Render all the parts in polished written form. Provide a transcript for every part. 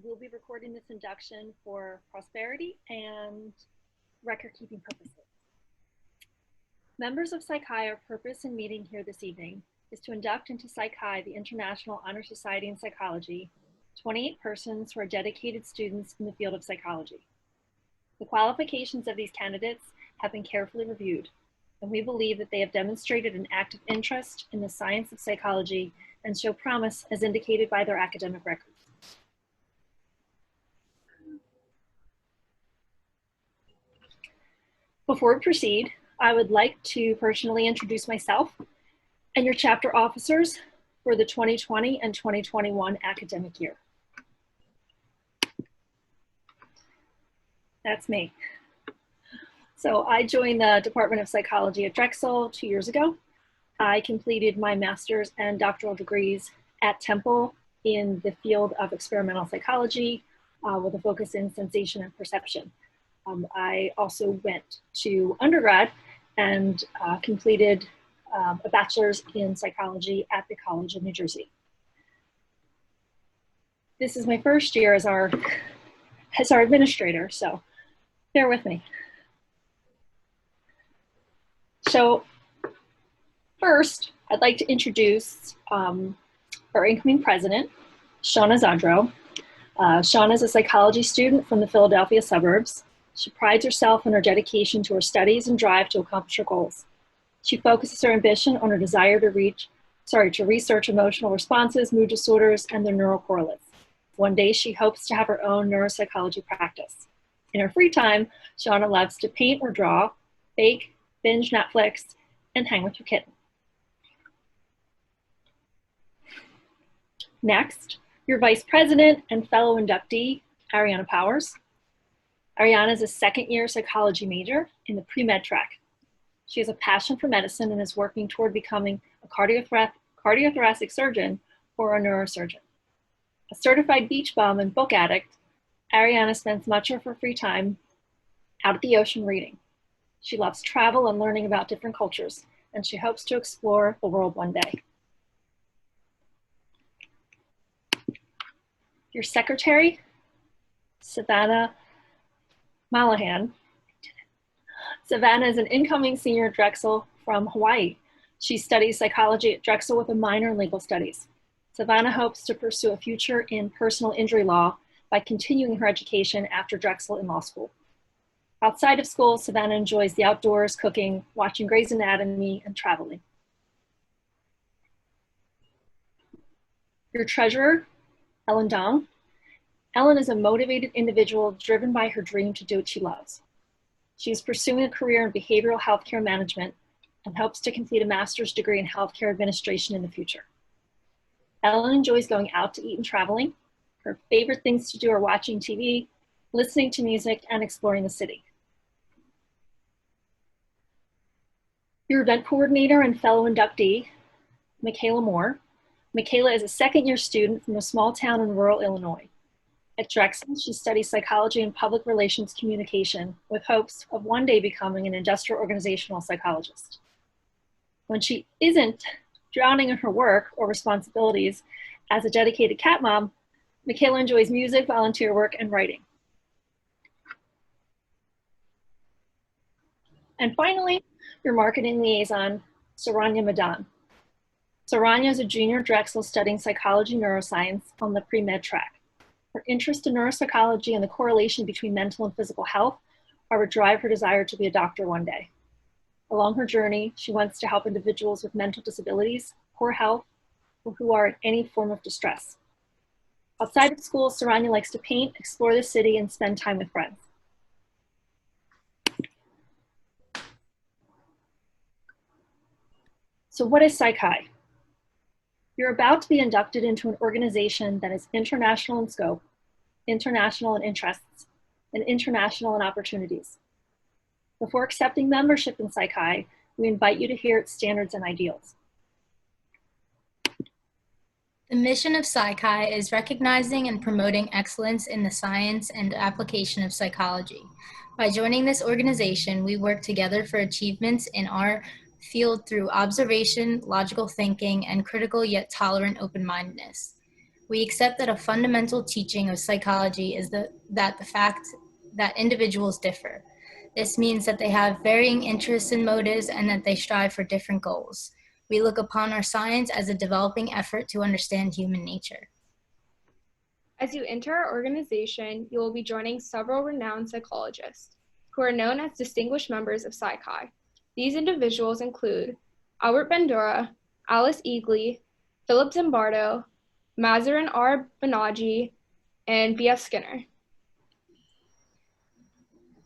will be recording this induction for prosperity and record-keeping purposes. Members of Psi Chi, our purpose in meeting here this evening is to induct into Psi Chi, the International Honor Society in Psychology, 28 persons who are dedicated students in the field of psychology. The qualifications of these candidates have been carefully reviewed, and we believe that they have demonstrated an active interest in the science of psychology and show promise as indicated by their academic records. Before we proceed, I would like to personally introduce myself and your chapter officers for the 2020 and 2021 academic year. That's me. So I joined the Department of Psychology at Drexel 2 years ago. I completed my master's and doctoral degrees at Temple in the field of experimental psychology with a focus in sensation and perception. I also went to undergrad and completed a bachelor's in psychology at the College of New Jersey. This is my first year as our administrator, so bear with me. So first, I'd like to introduce our incoming president, Shauna Zadro. Shauna is a psychology student from the Philadelphia suburbs. She prides herself on her dedication to her studies and drive to accomplish her goals. She focuses her ambition on her desire to research emotional responses, mood disorders, and their neural correlates. One day, she hopes to have her own neuropsychology practice. In her free time, Shauna loves to paint or draw, bake, binge Netflix, and hang with her kitten. Next, your vice president and fellow inductee, Ariana Powers. Ariana is a second-year psychology major in the pre-med track. She has a passion for medicine and is working toward becoming a cardiothoracic surgeon or a neurosurgeon. A certified beach bum and book addict, Ariana spends much of her free time out at the ocean reading. She loves travel and learning about different cultures, and she hopes to explore the world one day. Your secretary, Savannah Malahan. Savannah is an incoming senior at Drexel from Hawaii. She studies psychology at Drexel with a minor in legal studies. Savannah hopes to pursue a future in personal injury law by continuing her education after Drexel in law school. Outside of school, Savannah enjoys the outdoors, cooking, watching Grey's Anatomy, and traveling. Your treasurer, Ellen Dong. Ellen is a motivated individual driven by her dream to do what she loves. She is pursuing a career in behavioral healthcare management and hopes to complete a master's degree in healthcare administration in the future. Ellen enjoys going out to eat and traveling. Her favorite things to do are watching TV, listening to music, and exploring the city. Your event coordinator and fellow inductee, Michaela Moore. Michaela is a second-year student from a small town in rural Illinois. At Drexel, she studies psychology and public relations communication with hopes of one day becoming an industrial organizational psychologist. When she isn't drowning in her work or responsibilities as a dedicated cat mom, Michaela enjoys music, volunteer work, and writing. And finally, your marketing liaison, Saranya Madan. Saranya is a junior at Drexel studying psychology neuroscience on the pre-med track. Her interest in neuropsychology and the correlation between mental and physical health are what drive her desire to be a doctor one day. Along her journey, she wants to help individuals with mental disabilities, poor health, or who are in any form of distress. Outside of school, Saranya likes to paint, explore the city, and spend time with friends. So what is Psi Chi? You're about to be inducted into an organization that is international in scope, international in interests, and international in opportunities. Before accepting membership in Psi Chi, we invite you to hear its standards and ideals. The mission of Psi Chi is recognizing and promoting excellence in the science and application of psychology. By joining this organization, we work together for achievements in our field through observation, logical thinking, and critical yet tolerant open-mindedness. We accept that a fundamental teaching of psychology is the fact that individuals differ. This means that they have varying interests and motives and that they strive for different goals. We look upon our science as a developing effort to understand human nature. As you enter our organization, you will be joining several renowned psychologists who are known as distinguished members of Psi Chi. These individuals include Albert Bandura, Alice Eagley, Philip Zimbardo, Mazarin R. Banaji, and B.F. Skinner.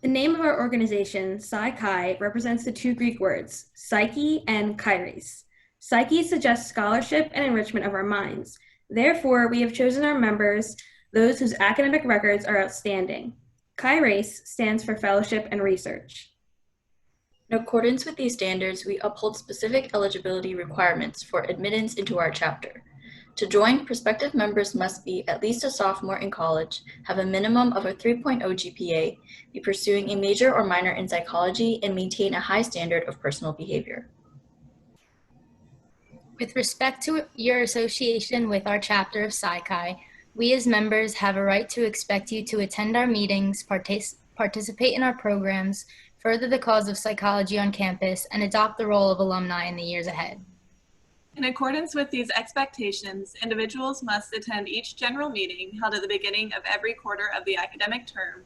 The name of our organization, Psi Chi, represents the two Greek words, psyche and kairos. Psyche suggests scholarship and enrichment of our minds. Therefore, we have chosen our members, those whose academic records are outstanding. Kairos stands for fellowship and research. In accordance with these standards, we uphold specific eligibility requirements for admittance into our chapter. To join, prospective members must be at least a sophomore in college, have a minimum of a 3.0 GPA, be pursuing a major or minor in psychology, and maintain a high standard of personal behavior. With respect to your association with our chapter of Psi Chi, we as members have a right to expect you to attend our meetings, participate in our programs, further the cause of psychology on campus, and adopt the role of alumni in the years ahead. In accordance with these expectations, individuals must attend each general meeting held at the beginning of every quarter of the academic term,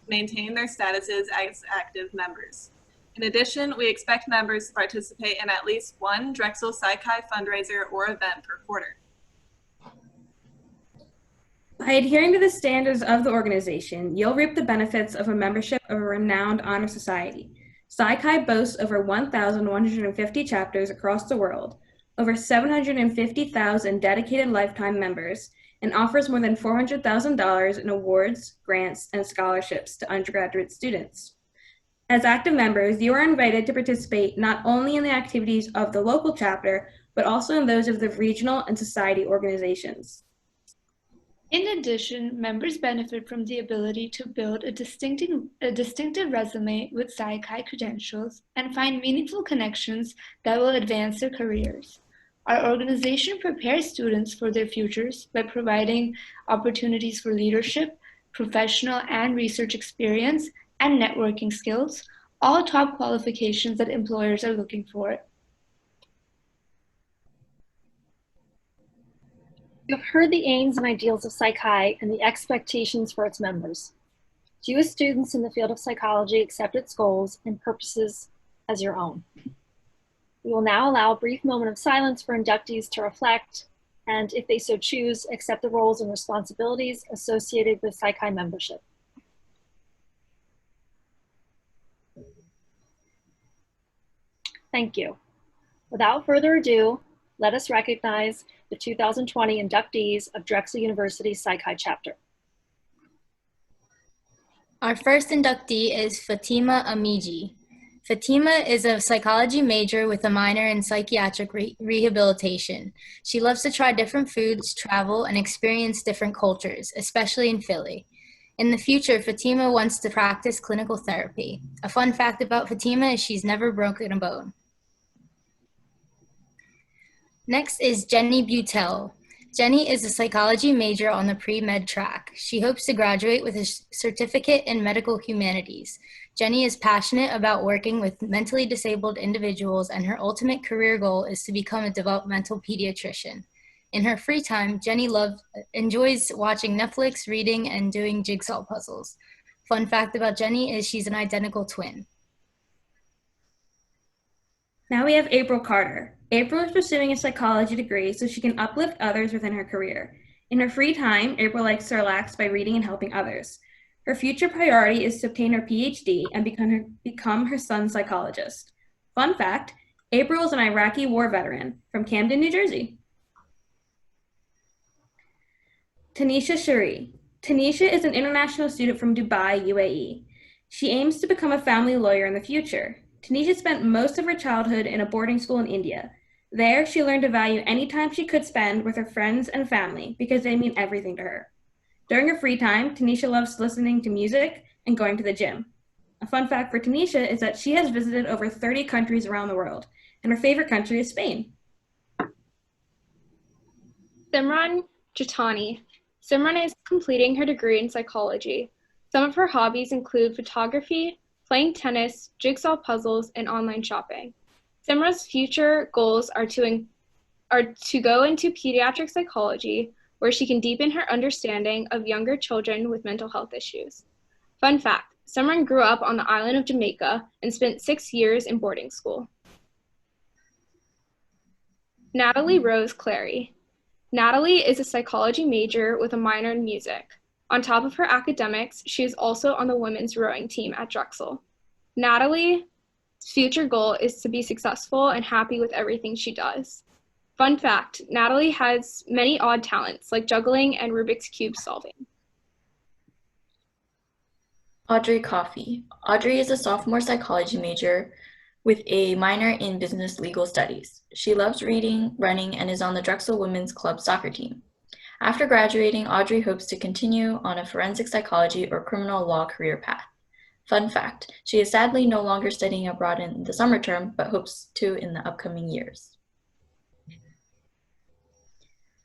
maintain their statuses as active members. In addition, we expect members to participate in at least one Drexel Psi Chi fundraiser or event per quarter. By adhering to the standards of the organization, you'll reap the benefits of a membership of a renowned honor society. Psi Chi boasts over 1,150 chapters across the world, over 750,000 dedicated lifetime members, and offers more than $400,000 in awards, grants, and scholarships to undergraduate students. As active members, you are invited to participate not only in the activities of the local chapter, but also in those of the regional and society organizations. In addition, members benefit from the ability to build a distinctive resume with Psi Chi credentials and find meaningful connections that will advance their careers. Our organization prepares students for their futures by providing opportunities for leadership, professional and research experience, and networking skills, all top qualifications that employers are looking for. You have heard the aims and ideals of Psi Chi and the expectations for its members. Do you as students in the field of psychology accept its goals and purposes as your own? We will now allow a brief moment of silence for inductees to reflect and, if they so choose, accept the roles and responsibilities associated with Psi Chi membership. Thank you. Without further ado, let us recognize the 2020 inductees of Drexel University's Psi Chi chapter. Our first inductee is Fatima Amiji. Fatima is a psychology major with a minor in psychiatric rehabilitation. She loves to try different foods, travel, and experience different cultures, especially in Philly. In the future, Fatima wants to practice clinical therapy. A fun fact about Fatima is she's never broken a bone. Next is Jenny Butel. Jenny is a psychology major on the pre-med track. She hopes to graduate with a certificate in medical humanities. Jenny is passionate about working with mentally disabled individuals, and her ultimate career goal is to become a developmental pediatrician. In her free time, Jenny enjoys watching Netflix, reading, and doing jigsaw puzzles. Fun fact about Jenny is she's an identical twin. Now we have April Carter. April is pursuing a psychology degree so she can uplift others within her career. In her free time, April likes to relax by reading and helping others. Her future priority is to obtain her PhD and become her son's psychologist. Fun fact, April is an Iraqi war veteran from Camden, New Jersey. Tanisha Shuri. Tanisha is an international student from Dubai, UAE. She aims to become a family lawyer in the future. Tanisha spent most of her childhood in a boarding school in India. There, she learned to value any time she could spend with her friends and family because they mean everything to her. During her free time, Tanisha loves listening to music and going to the gym. A fun fact for Tanisha is that she has visited over 30 countries around the world, and her favorite country is Spain. Simran Jitani. Simran is completing her degree in psychology. Some of her hobbies include photography, playing tennis, jigsaw puzzles, and online shopping. Simran's future goals are to go into pediatric psychology, where she can deepen her understanding of younger children with mental health issues. Fun fact, Simran grew up on the island of Jamaica and spent 6 years in boarding school. Natalie Rose Clary. Natalie is a psychology major with a minor in music. On top of her academics, she is also on the women's rowing team at Drexel. Natalie's future goal is to be successful and happy with everything she does. Fun fact, Natalie has many odd talents like juggling and Rubik's Cube solving. Audrey Coffey. Audrey is a sophomore psychology major with a minor in business legal studies. She loves reading, running, and is on the Drexel Women's Club soccer team. After graduating, Audrey hopes to continue on a forensic psychology or criminal law career path. Fun fact, she is sadly no longer studying abroad in the summer term, but hopes to in the upcoming years.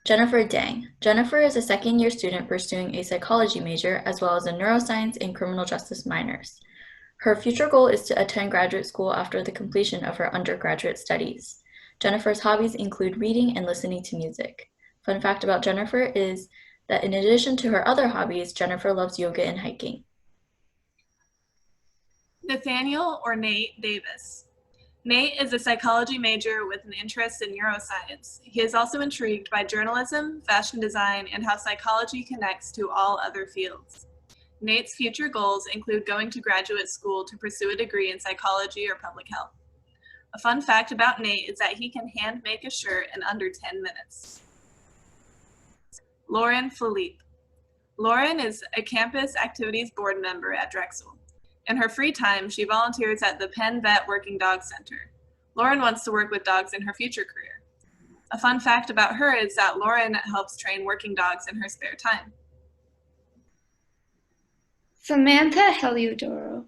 Jennifer Dang. Jennifer is a second-year student pursuing a psychology major as well as a neuroscience and criminal justice minors. Her future goal is to attend graduate school after the completion of her undergraduate studies. Jennifer's hobbies include reading and listening to music. Fun fact about Jennifer is that in addition to her other hobbies, Jennifer loves yoga and hiking. Nathaniel or Nate Davis. Nate is a psychology major with an interest in neuroscience. He is also intrigued by journalism, fashion design, and how psychology connects to all other fields. Nate's future goals include going to graduate school to pursue a degree in psychology or public health. A fun fact about Nate is that he can hand make a shirt in under 10 minutes. Lauren Philippe. Lauren is a campus activities board member at Drexel. In her free time, she volunteers at the Penn Vet Working Dog Center. Lauren wants to work with dogs in her future career. A fun fact about her is that Lauren helps train working dogs in her spare time. Samantha Heliodoro.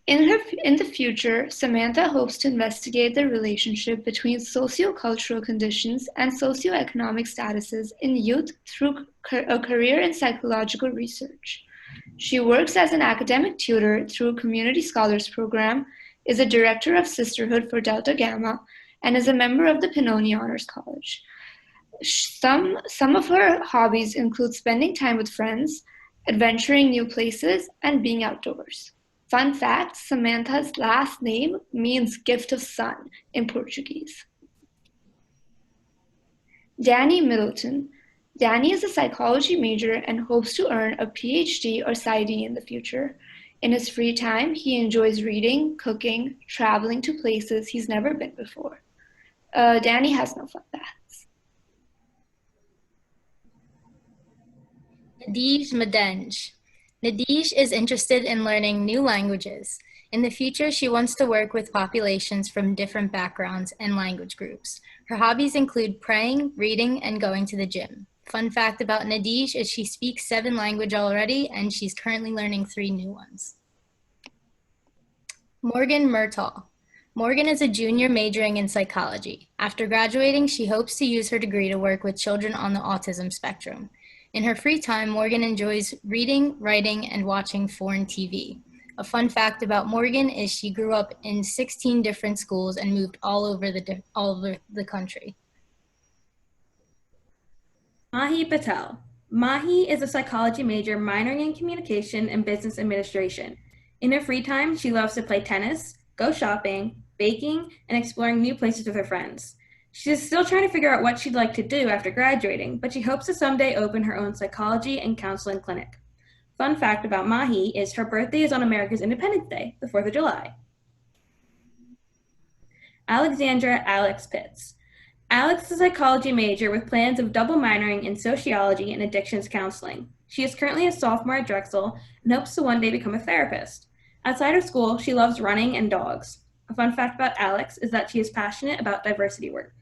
In the future, Samantha hopes to investigate the relationship between sociocultural conditions and socioeconomic statuses in youth through a career in psychological research. She works as an academic tutor through a Community Scholars Program, is a director of Sisterhood for Delta Gamma, and is a member of the Pennoni Honors College. Some of her hobbies include spending time with friends, adventuring new places, and being outdoors. Fun fact, Samantha's last name means gift of sun in Portuguese. Danny Middleton. Danny is a psychology major and hopes to earn a PhD or PsyD in the future. In his free time, he enjoys reading, cooking, traveling to places he's never been before. Danny has no fun facts. Nadij Madenj. Nadij is interested in learning new languages. In the future, she wants to work with populations from different backgrounds and language groups. Her hobbies include praying, reading, and going to the gym. Fun fact about Nadij is she speaks 7 languages already, and she's currently learning 3 new ones. Morgan Murtaugh. Morgan is a junior majoring in psychology. After graduating, she hopes to use her degree to work with children on the autism spectrum. In her free time, Morgan enjoys reading, writing, and watching foreign TV. A fun fact about Morgan is she grew up in 16 different schools and moved all over the country. Mahi Patel. Mahi is a psychology major minoring in communication and business administration. In her free time, she loves to play tennis, go shopping, baking, and exploring new places with her friends. She is still trying to figure out what she'd like to do after graduating, but she hopes to someday open her own psychology and counseling clinic. Fun fact about Mahi is her birthday is on America's Independence Day, the 4th of July. Alexandra Alex Pitts. Alex is a psychology major with plans of double minoring in sociology and addictions counseling. She is currently a sophomore at Drexel and hopes to one day become a therapist. Outside of school, she loves running and dogs. A fun fact about Alex is that she is passionate about diversity work.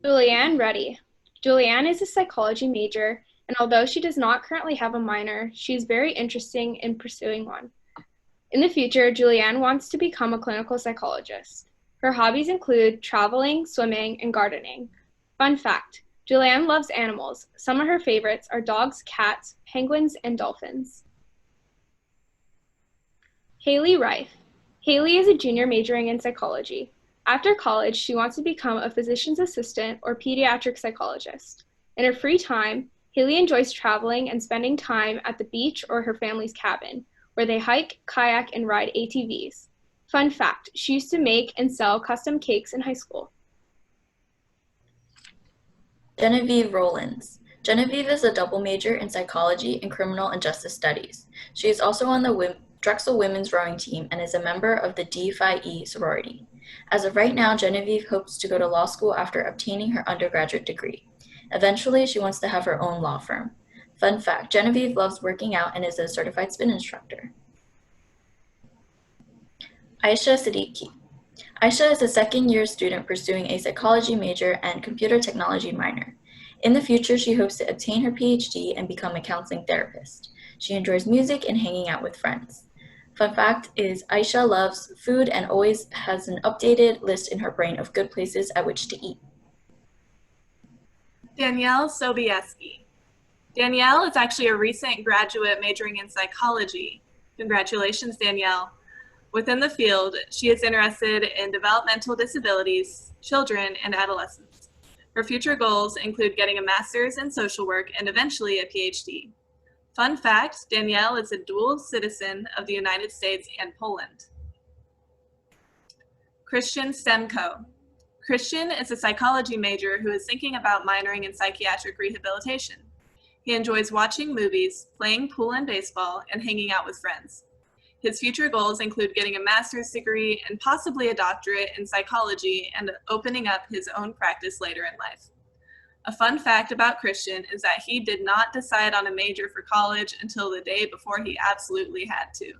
Julianne Reddy. Julianne is a psychology major, and although she does not currently have a minor, she is very interested in pursuing one. In the future, Julianne wants to become a clinical psychologist. Her hobbies include traveling, swimming, and gardening. Fun fact, Julianne loves animals. Some of her favorites are dogs, cats, penguins, and dolphins. Haley Reif. Haley is a junior majoring in psychology. After college, she wants to become a physician's assistant or pediatric psychologist. In her free time, Haley enjoys traveling and spending time at the beach or her family's cabin, where they hike, kayak, and ride ATVs. Fun fact, she used to make and sell custom cakes in high school. Genevieve Rollins. Genevieve is a double major in psychology and criminal and justice studies. She is also on the Drexel women's rowing team and is a member of the D Phi E sorority. As of right now, Genevieve hopes to go to law school after obtaining her undergraduate degree. Eventually, she wants to have her own law firm. Fun fact, Genevieve loves working out and is a certified spin instructor. Aisha Siddiqui. Aisha is a second-year student pursuing a psychology major and computer technology minor. In the future, she hopes to obtain her PhD and become a counseling therapist. She enjoys music and hanging out with friends. Fun fact is Aisha loves food and always has an updated list in her brain of good places at which to eat. Danielle Sobieski. Danielle is actually a recent graduate majoring in psychology. Congratulations, Danielle. Within the field, she is interested in developmental disabilities, children, and adolescents. Her future goals include getting a master's in social work and eventually a PhD. Fun fact, Danielle is a dual citizen of the United States and Poland. Christian Stemko. Christian is a psychology major who is thinking about minoring in psychiatric rehabilitation. He enjoys watching movies, playing pool and baseball, and hanging out with friends. His future goals include getting a master's degree and possibly a doctorate in psychology and opening up his own practice later in life. A fun fact about Christian is that he did not decide on a major for college until the day before he absolutely had to.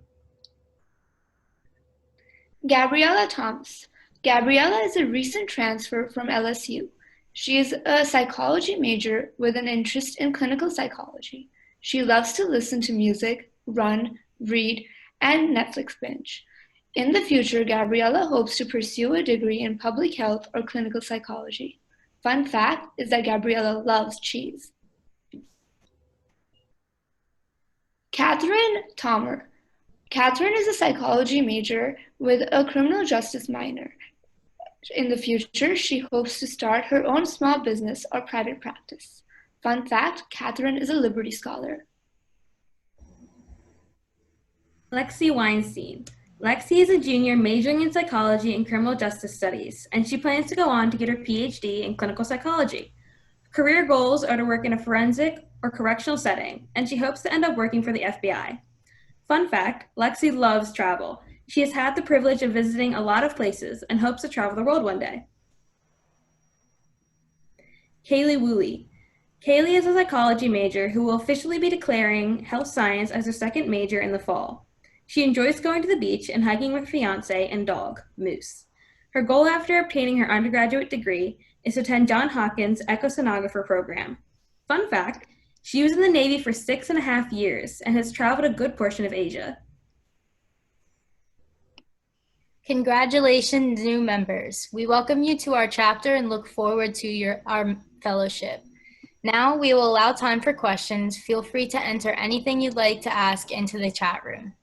Gabriella Thomas. Gabriella is a recent transfer from LSU. She is a psychology major with an interest in clinical psychology. She loves to listen to music, run, read, and Netflix binge. In the future, Gabriella hopes to pursue a degree in public health or clinical psychology. Fun fact is that Gabriella loves cheese. Catherine Tomer. Catherine is a psychology major with a criminal justice minor. In the future, she hopes to start her own small business or private practice. Fun fact, Catherine is a Liberty Scholar. Lexi Weinstein. Lexi is a junior majoring in psychology and criminal justice studies, and she plans to go on to get her PhD in clinical psychology. Career goals are to work in a forensic or correctional setting, and she hopes to end up working for the FBI. Fun fact, Lexi loves travel. She has had the privilege of visiting a lot of places and hopes to travel the world one day. Kaylee Woolley. Kaylee is a psychology major who will officially be declaring health science as her second major in the fall. She enjoys going to the beach and hiking with her fiance and dog, Moose. Her goal after obtaining her undergraduate degree is to attend John Hopkins' Echosonographer program. Fun fact, she was in the Navy for 6.5 years and has traveled a good portion of Asia. Congratulations, new members. We welcome you to our chapter and look forward to our fellowship. Now we will allow time for questions. Feel free to enter anything you'd like to ask into the chat room.